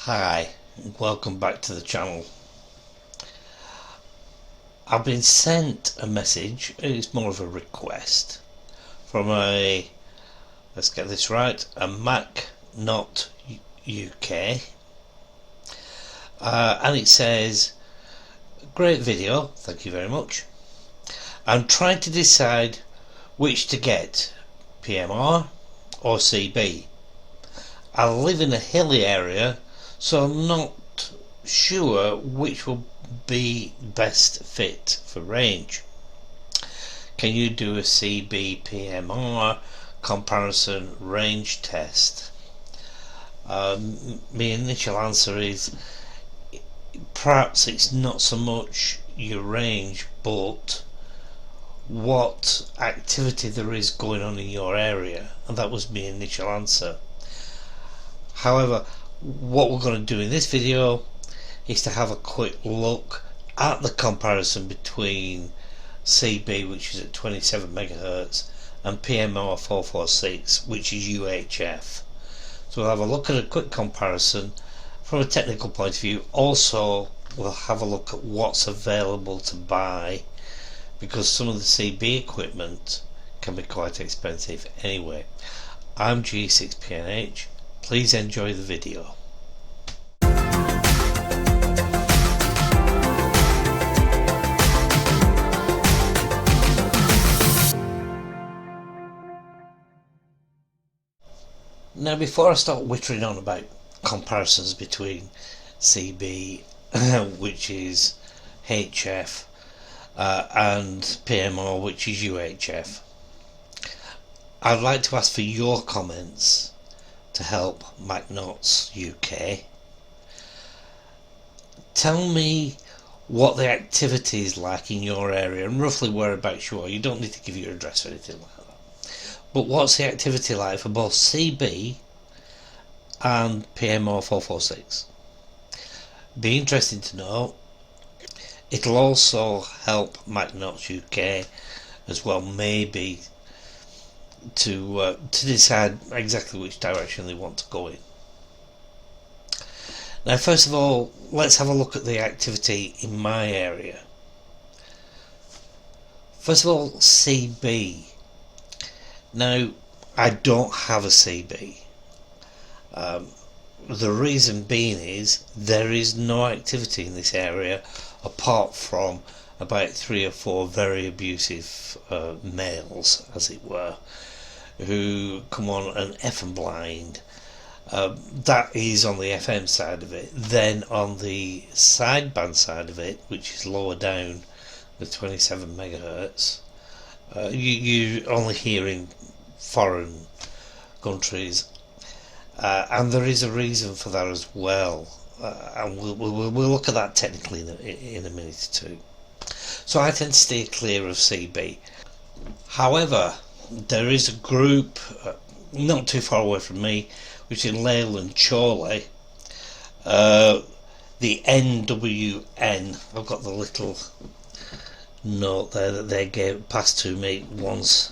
Hi, welcome back to the channel. I've been sent a message, it's more of a request, from let's get this right, a Mac Not UK, and it says, great video, thank you very much. I'm trying to decide which to get, PMR or CB. I live in a hilly area, so I'm not sure which will be best fit for range. Can you do a CB PMR comparison range test? My initial answer is perhaps it's not so much your range, but what activity there is going on in your area, and that was my initial answer. However, what we're going to do in this video is to have a quick look at the comparison between CB, which is at 27 MHz, and PMR 446, which is UHF. So we'll have a look at a quick comparison from a technical point of view. Also, we'll have a look at what's available to buy, because some of the CB equipment can be quite expensive anyway. I'm G6PNH. Please enjoy the video. Now, before I start whittering on about comparisons between CB, which is HF, and PMR, which is UHF, I'd like to ask for your comments to help MacNots UK. Tell me what the activity is like in your area and roughly whereabouts you are. You don't need to give your address or anything like that. But what's the activity like for both CB and PMR 446? Be interesting to know. It'll also help MacNots UK as well, maybe to decide exactly which direction they want to go in. Now, first of all, let's have a look at the activity in my area. First of all, CB. Now, I don't have a CB. The reason being is there is no activity in this area apart from about 3 or 4 very abusive males, as it were, who come on and F and blind. That is on the FM side of it. Then on the sideband side of it, which is lower down the 27 MHz, you're only hearing foreign countries, and there is a reason for that as well, and we'll look at that technically in a minute or two. So I tend to stay clear of CB. However, there is a group not too far away from me, which is in Leyland Chorley, the NWN. I've got the little note there that they gave passed to me once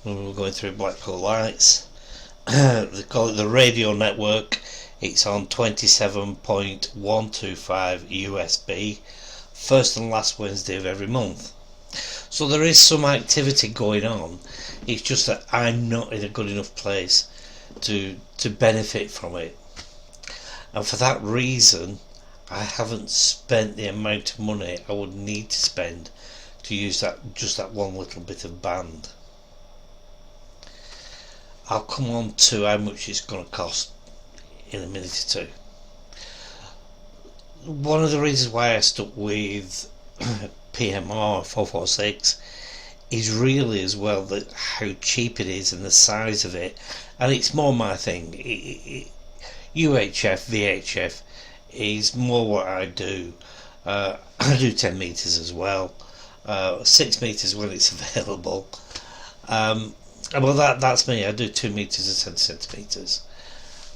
when we were going through Blackpool Lights. They call it the radio network. It's on 27.125 USB, first and last Wednesday of every month. So there is some activity going on. It's just that I'm not in a good enough place to benefit from it, and for that reason I haven't spent the amount of money I would need to spend to use just that one little bit of band. I'll come on to how much it's going to cost in a minute or two. One of the reasons why I stuck with PMR 446 is really as well that how cheap it is and the size of it, and it's more my thing. UHF, VHF is more what I do. I do 10 meters as well, 6 meters when it's available. Well, that's me. I do 2 meters and 10 centimeters,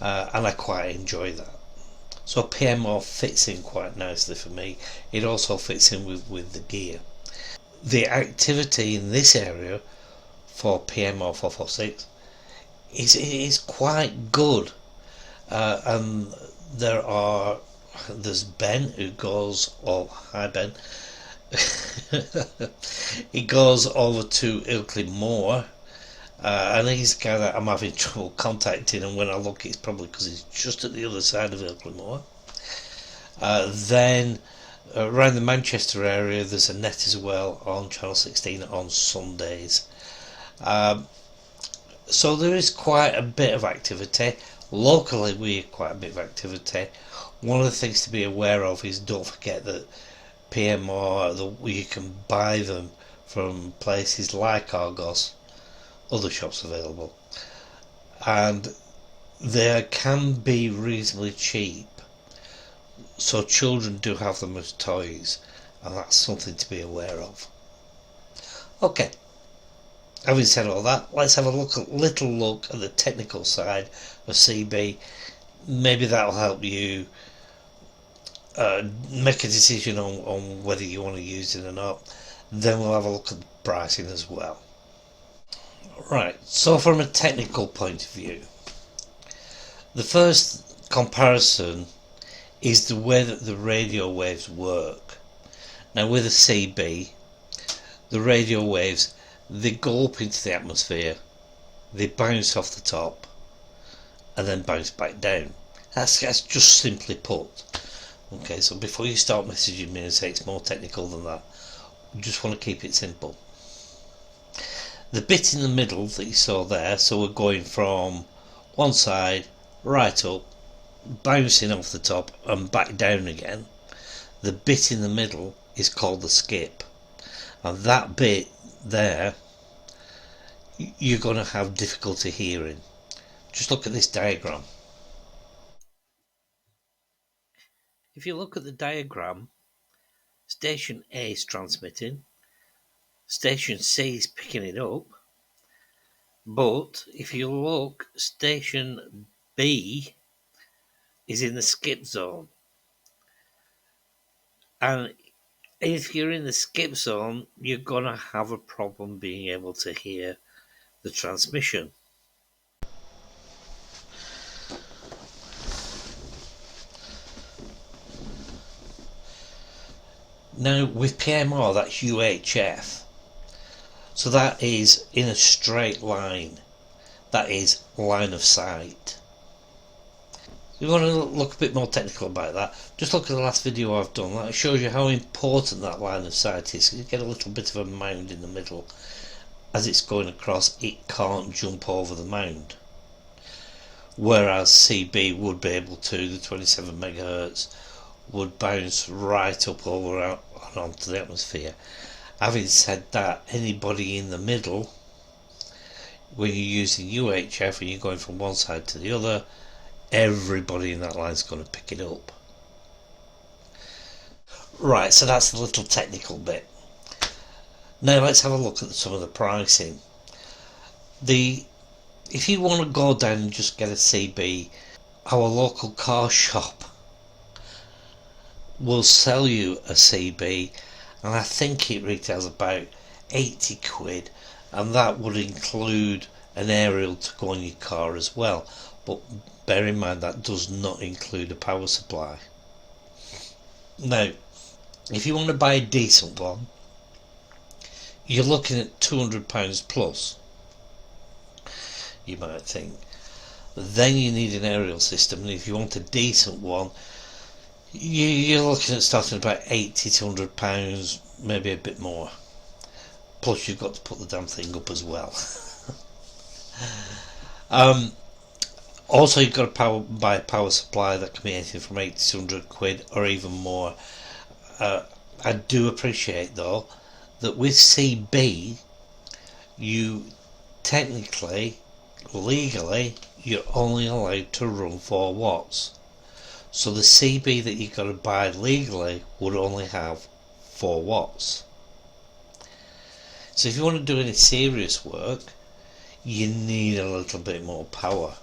and I quite enjoy that. So PMR fits in quite nicely for me. It also fits in with the gear. The activity in this area for PMR 446 is quite good. and there's Ben who goes, oh hi Ben, he goes over to Ilkley Moor, and he's the guy that I'm having trouble contacting, and when I look it's probably because he's just at the other side of Ilkley Moor. Then around the Manchester area there's a net as well on Channel 16 on Sundays. So there is quite a bit of activity. Locally we have quite a bit of activity. One of the things to be aware of is don't forget that PMR, you can buy them from places like Argos, other shops available, and they can be reasonably cheap, so children do have them as toys, and that's something to be aware of. Okay, having said all that, let's have a little look at the technical side of CB. Maybe that'll help you make a decision on whether you want to use it or not. Then we'll have a look at the pricing as well. Right, so from a technical point of view, the first comparison is the way that the radio waves work. Now with a CB, the radio waves, they go up into the atmosphere, they bounce off the top, and then bounce back down. That's just simply put. Okay, so before you start messaging me and say it's more technical than that, you just want to keep it simple. The bit in the middle that you saw there, so we're going from one side right up, bouncing off the top and back down again. The bit in the middle is called the skip, and that bit there you're going to have difficulty hearing. Just look at this diagram. If you look at the diagram, station A is transmitting, station C is picking it up, but if you look, station B is in the skip zone, and if you're in the skip zone you're going to have a problem being able to hear the transmission. Now with PMR, that's UHF, so that is in a straight line, that is line of sight. If you want to look a bit more technical about that, just look at the last video I've done. That shows you how important that line of sight is. You get a little bit of a mound in the middle. As it's going across, it can't jump over the mound, whereas CB would be able to. The 27 megahertz would bounce right up over and onto the atmosphere. Having said that, anybody in the middle, when you're using UHF and you're going from one side to the other, everybody in that line is going to pick it up. Right, so that's the little technical bit. Now let's have a look at some of the pricing. If you want to go down and just get a CB, our local car shop will sell you a CB, and I think it retails about 80 quid, and that would include an aerial to go on your car as well, but bear in mind that does not include a power supply. Now if you want to buy a decent one, you're looking at £200 plus, you might think. Then you need an aerial system, and if you want a decent one, you're looking at starting about £80 to £100, maybe a bit more. Plus you've got to put the damn thing up as well. Also you've got to buy a power supply that can be anything from 80 to 100 quid or even more. I do appreciate though that with CB you technically, legally, you're only allowed to run 4 watts. So the CB that you've got to buy legally would only have 4 watts. So if you want to do any serious work, you need a little bit more power.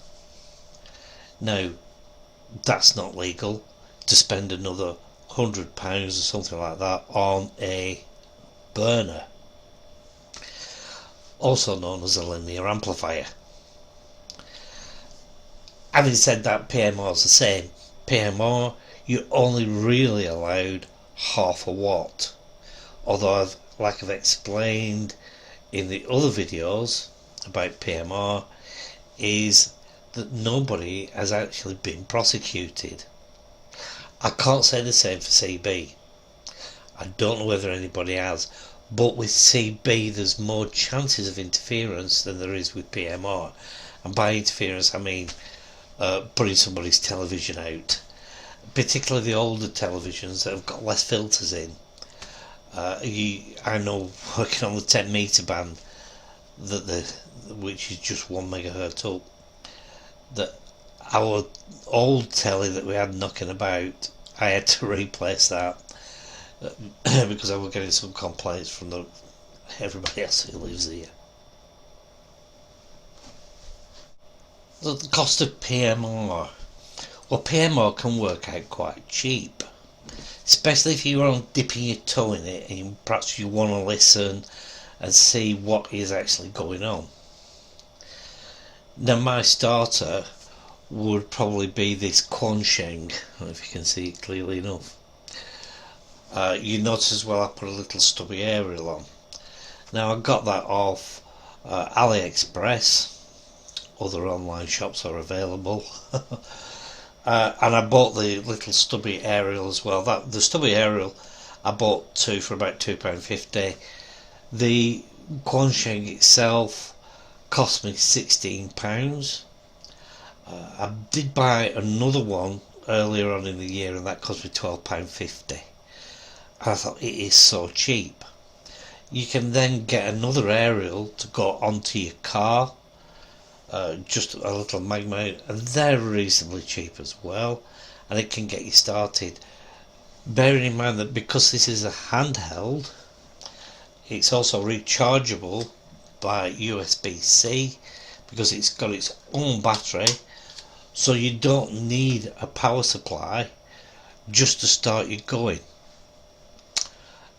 Now that's not legal to spend another £100 or something like that on a burner, also known as a linear amplifier. Having said that, PMR is the same. PMR, you're only really allowed half a watt. Although, like I've explained in the other videos about PMR, is that nobody has actually been prosecuted. I can't say the same for CB. I don't know whether anybody has, but with CB there's more chances of interference than there is with PMR. And by interference I mean putting somebody's television out, particularly the older televisions that have got less filters in. I know, working on the 10 metre band, which is just 1 megahertz up, that our old telly that we had knocking about, I had to replace that because I was getting some complaints from everybody else who lives here. The cost of PMR. Well, PMR can work out quite cheap, especially if you're on dipping your toe in it and perhaps you want to listen and see what is actually going on. Now, my starter would probably be this Quansheng. I don't know if you can see it clearly enough. You notice as well I put a little stubby aerial on. Now I got that off AliExpress. Other online shops are available. And I bought the little stubby aerial as well. The stubby aerial I bought two for about £2.50. The Quansheng itself cost me £16. I did buy another one earlier on in the year and that cost me £12.50. And I thought, it is so cheap. You can then get another aerial to go onto your car, just a little mag mount, and they're reasonably cheap as well, and it can get you started. Bearing in mind that because this is a handheld, it's also rechargeable by USB-C because it's got its own battery, so you don't need a power supply just to start you going.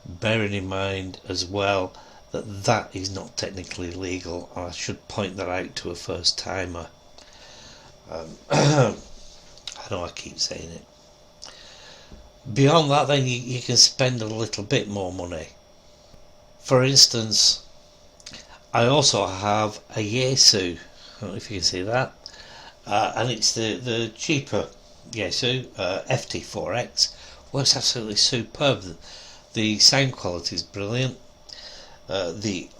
Bearing in mind as well that that is not technically legal, and I should point that out to a first timer. I know I keep saying it. Beyond that then you can spend a little bit more money. For instance, I also have a Yaesu, I don't know if you can see that, and it's the cheaper Yaesu, FT4X, works absolutely superb. The sound quality is brilliant, the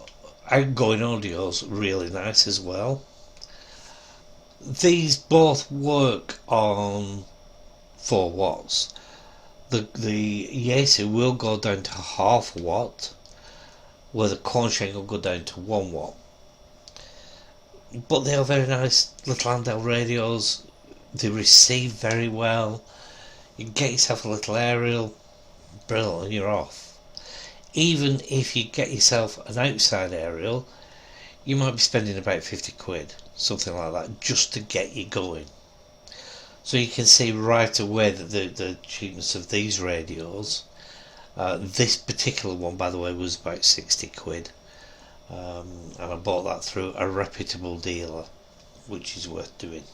outgoing audio is really nice as well. These both work on 4 watts. The Yaesu will go down to half a watt, where the Quansheng will go down to 1 watt. But they are very nice little handheld radios. They receive very well. You can get yourself a little aerial, brilliant, and you're off. Even if you get yourself an outside aerial, you might be spending about 50 quid, something like that, just to get you going. So you can see right away that the cheapness of these radios. This particular one, by the way, was about 60 quid, and I bought that through a reputable dealer, which is worth doing.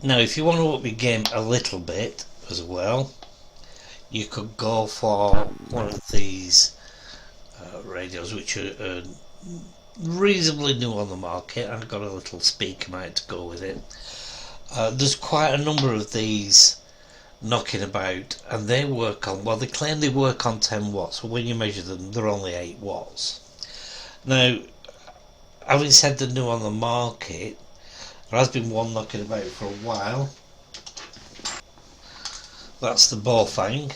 Now if you want to up your game a little bit as well, you could go for one of these radios, which are reasonably new on the market, and I've got a little speaker mount to go with it. There's quite a number of these knocking about, and they work on, well, they claim they work on 10 watts, but when you measure them they're only 8 watts. Now, having said they're new on the market, there has been one knocking about for a while. That's the Bofang.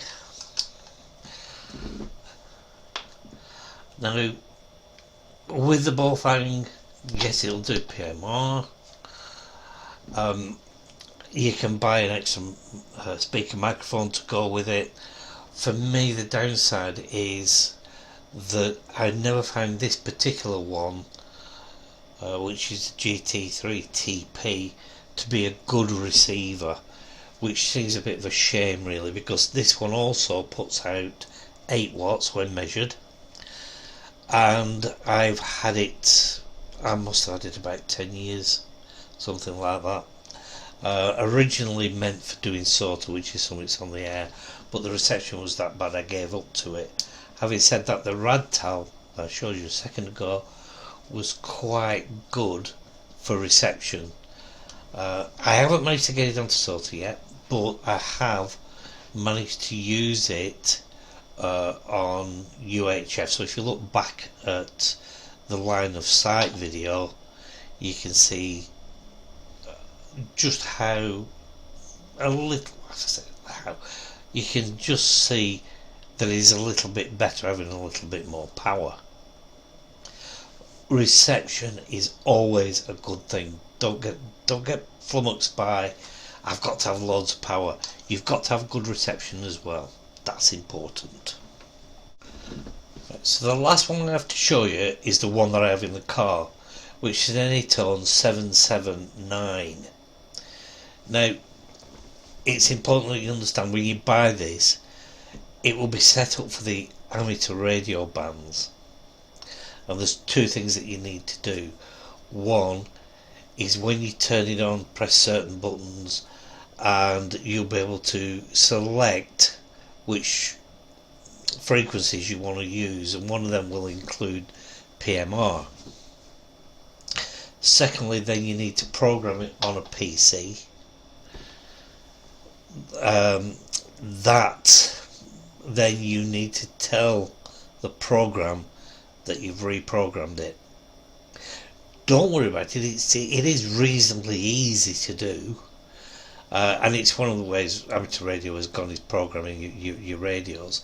Now, with the Bofang, yes, it'll do PMR. You can buy an extra speaker microphone to go with it. For me, the downside is that I never found this particular one, which is GT3 TP, to be a good receiver, which seems a bit of a shame really, because this one also puts out 8 watts when measured, and I've had it, I must have had it about 10 years, something like that. Originally meant for doing SOTA, which is something that's on the air, but the reception was that bad I gave up to it. Having said that, the Radtal I showed you a second ago was quite good for reception. I haven't managed to get it onto SOTA yet, but I have managed to use it on UHF. So if you look back at the line of sight video, you can see just how you can just see that it is a little bit better, having a little bit more power. Reception is always a good thing. Don't get flummoxed by I've got to have loads of power. You've got to have good reception as well. That's important. So the last one I have to show you is the one that I have in the car, which is an Anytone 779. Now, it's important that you understand when you buy this, it will be set up for the amateur radio bands. And there's two things that you need to do. One is when you turn it on, press certain buttons and you'll be able to select which frequencies you want to use, and one of them will include PMR. Secondly, then you need to program it on a PC. Then you need to tell the program that you've reprogrammed it. Don't worry about it, it is reasonably easy to do, and it's one of the ways amateur radio has gone, is programming your radios.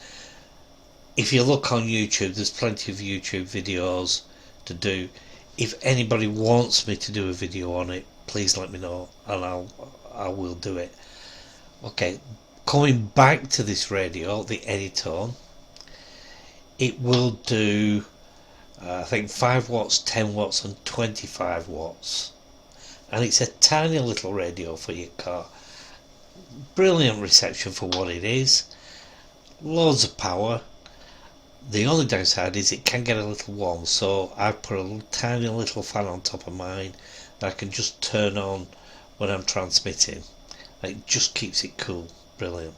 If you look on YouTube, there's plenty of YouTube videos to do. If anybody wants me to do a video on it, please let me know and I will do it. Okay, coming back to this radio, the Anytone, it will do I think 5 watts, 10 watts and 25 watts, and it's a tiny little radio for your car. Brilliant reception for what it is, loads of power. The only downside is it can get a little warm, so I've put a tiny little fan on top of mine that I can just turn on when I'm transmitting, and it just keeps it cool. Brilliant.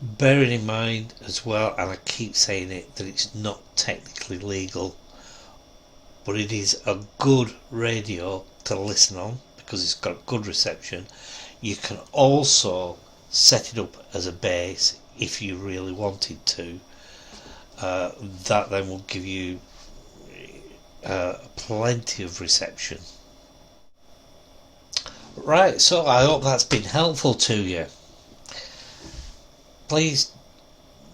Bearing in mind as well, and I keep saying it, that it's not technically legal, but it is a good radio to listen on because it's got good reception. You can also set it up as a base if you really wanted to. That then will give you plenty of reception. Right, so I hope that's been helpful to you. Please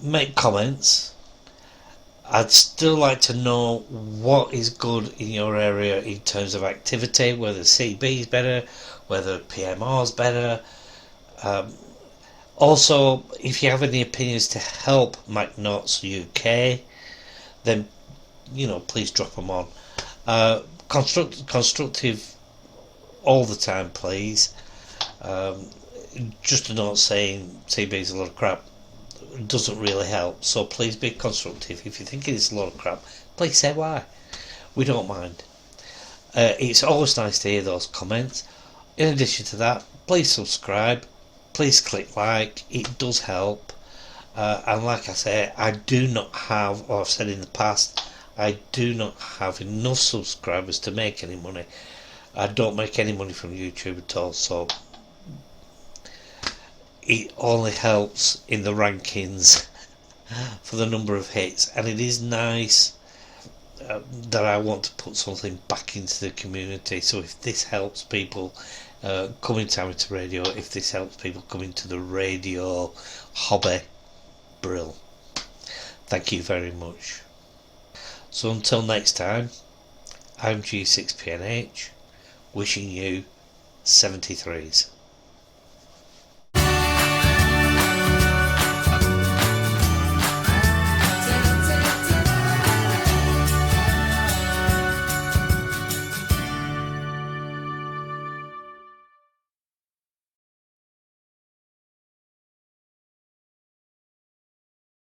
make comments. I'd still like to know what is good in your area in terms of activity, whether CB is better, whether PMR is better. Also, if you have any opinions to help MacNots UK, then please drop them on. Constructive all the time, please. Just a note saying CB is a lot of crap doesn't really help, so please be constructive. If you think it's a lot of crap, please say why. We don't mind. It's always nice to hear those comments. In addition to that, please subscribe, please click like, it does help. And like I say, I do not have, or I've said in the past, I do not have enough subscribers to make any money. I don't make any money from YouTube at all, so it only helps in the rankings for the number of hits, and it is nice that I want to put something back into the community. So if this helps people come into amateur radio, if this helps people come into the radio hobby, brill. Thank you very much. So until next time, I'm G6PNH, wishing you 73s.